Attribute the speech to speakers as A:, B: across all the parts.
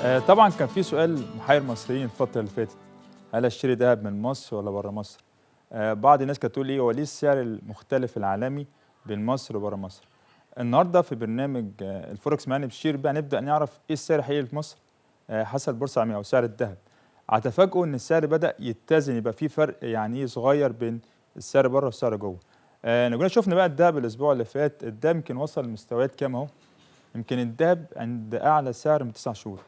A: طبعًا كان في سؤال محيّر المصريين الفترة اللي فاتت، هل أشتري دهب من مصر والّا برّه مصر؟ بعض الناس كانت تقول إيه هو ليه السعر المختلف العالمي بين مصر وبرّه مصر؟ النهارده في برنامج الفوركس معانا بشير بقى نبدأ نعرف إيه السعر الحقيقي في مصر حسب البورصة العالمية أو سعر الدهب. هتفاجئوا إن السعر بدأ يتزن يبقى في فرق يعني إيه صغير بين السعر برّه والسعر جوّه. جينا شُفنا بقى الدهب الأسبوع اللي فات، الدهب يمكن وصل لمستويات كام أهو، يمكن الدهب عند أعلى سعر من 9 شهور.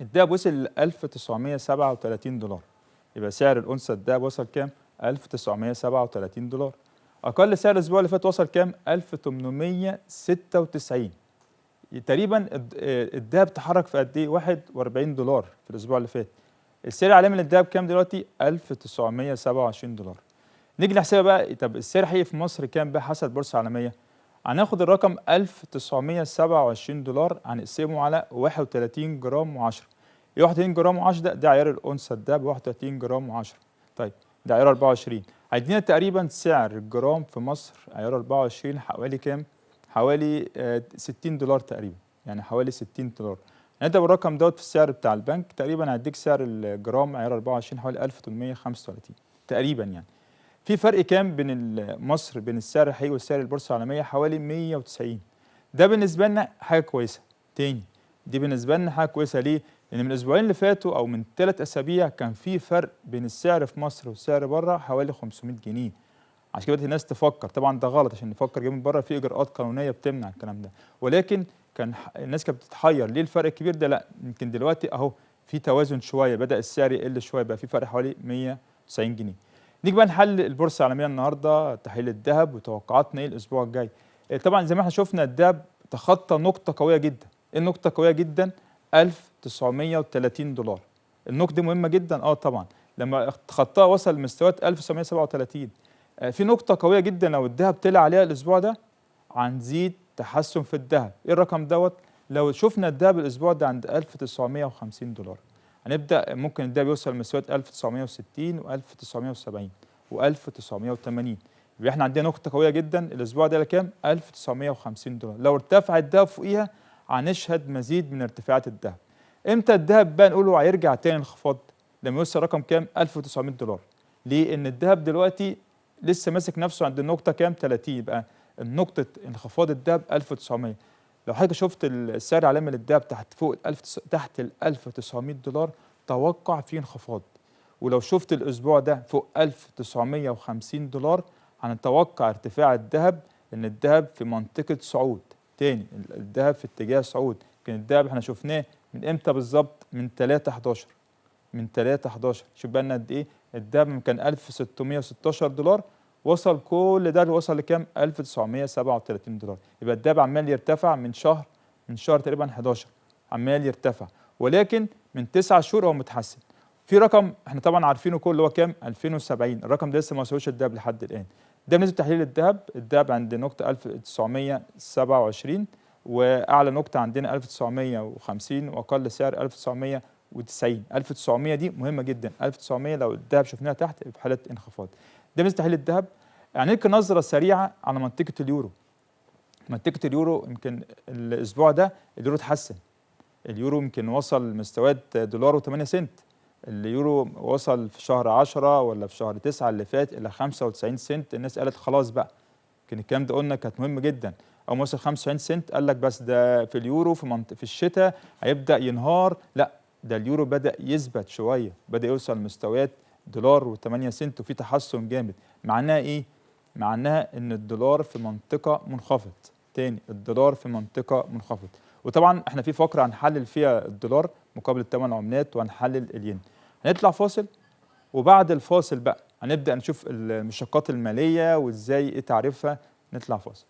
A: الدهب وصل ل1937$، يبقى سعر الأونصة الدهب وصل كام؟ 1937$. أقل سعر الأسبوع اللي فات وصل كام؟ 1896. تقريبا الدهب تحرك في قد إيه؟ $41 في الأسبوع اللي فات. السعر العالمي للدهب كام دلوقتي؟ $1927. نيجي نحسبها بقى، طب السعر الحقيقي في مصر كام بقى حسب البورصة العالمية؟ هناخد الرقم $1927 هنقسمه على 31 جرام و10. ال 31 جرام و10 ده عيار الأونصة الدهب 31 جرام و10. طيب ده عيار 24 هيدينا تقريبا سعر الجرام في مصر عيار 24 حوالي كام؟ حوالي $60 تقريبا، يعني حوالي $60. نضرب الرقم دوت في السعر بتاع البنك تقريبا هيديك سعر الجرام عيار 24 حوالي 1835 تقريبا يعني. في فرق كام بين مصر بين السعر الحقيقي والسعر البورصة العالمية؟ حوالي 190. ده بالنسبة لنا حاجة كويسة. تاني دي بالنسبة لنا حاجة كويسة ليه؟ لأن من الأسبوعين اللي فاتوا أو من 3 أسابيع كان في فرق بين السعر في مصر والسعر بره حوالي 500 جنيه. عشان كده بدأت الناس تفكر، طبعا ده غلط عشان نفكر جاي من بره في إجراءات قانونية بتمنع الكلام ده، ولكن كان الناس كانت بتتحير ليه الفرق الكبير ده؟ لا يمكن دلوقتي أهو في توازن شوية، بدأ السعر يقل شوية بقى في فرق حوالي 190 جنيه. نيجي بقى نحلل البورصة العالمية النهارده، تحليل الذهب وتوقعاتنا ايه الاسبوع الجاي. طبعا زي ما احنا شفنا الذهب تخطى نقطة قوية جدا. ايه النقطة قوية جدا؟ $1930. النقطة دي مهمة جدا طبعا، لما تخطاها وصل لمستويات 1937. في نقطة قوية جدا لو الذهب طلع عليها الاسبوع ده هنزيد تحسن في الذهب. ايه الرقم دوت؟ لو شفنا الذهب الاسبوع ده عند $1950 هنبدأ ممكن الدهب يوصل لمستويات 1960 و1970 و1980. يبقى احنا عندنا نقطة قوية جدا الأسبوع ده لكام؟ $1950. لو ارتفع الدهب فوقيها هنشهد مزيد من ارتفاعات الدهب. امتى الدهب بقى نقوله هيرجع تاني انخفاض؟ لما يوصل رقم كام؟ $1900. ليه؟ إن الدهب دلوقتي لسه ماسك نفسه عند النقطة كام؟ 30. يبقى نقطة انخفاض الدهب 1900. لو حضرتك شفت السعر العالمي للدهب تحت فوق تحت ال $1900 توقع فيه انخفاض. ولو شفت الاسبوع ده فوق $1950 هنتوقع ارتفاع الذهب، ان الذهب في منطقة صعود. تاني الذهب في اتجاه صعود. كان الذهب احنا شفناه من امتى بالظبط؟ من 3/11. من 3/11 شوف بقى لنا قد ايه. الذهب كان $1616 وصل كل ده وصل لكام؟ $1937. يبقى الدهب عمال يرتفع من شهر تقريبا 11 عمال يرتفع، ولكن من 9 شهور هو متحسن. في رقم احنا طبعا عارفينه كله اللي هو كام؟ 2070. الرقم ده لسه ما وصلوش الدهب لحد الان. ده بالنسبه لتحليل الدهب. الدهب عند نقطه 1927 واعلى نقطه عندنا 1950 واقل سعر 1990. 1900 دي مهمه جدا. 1900 لو الدهب شفناها تحت في حاله انخفاض. ده بالنسبه لتحليل الدهب. يعني نلقي نظره سريعه على منطقه اليورو. منطقه اليورو يمكن الاسبوع ده اليورو اتحسن. اليورو يمكن وصل لمستويات $1.08. اليورو وصل في شهر 10 ولا في شهر 9 اللي فات إلى 95 سنت. الناس قالت خلاص بقى، كان الكلام ده قلنا كانت مهم جدا. أول ما وصل 95 سنت قال لك بس ده في اليورو في الشتاء هيبدأ ينهار. لا، ده اليورو بدأ يثبت شوية، بدأ يوصل لمستويات $1.08 سنت وفي تحسن جامد. معناها إيه؟ معناها إن الدولار في منطقة منخفض. تاني الدولار في منطقة منخفض. وطبعا احنا في فقرة هنحلل فيها الدولار مقابل الثمان عملات وهنحلل الين. هنطلع فاصل وبعد الفاصل بقى هنبدأ نشوف المشتقات المالية وازاي ايه تعريفها. نطلع فاصل.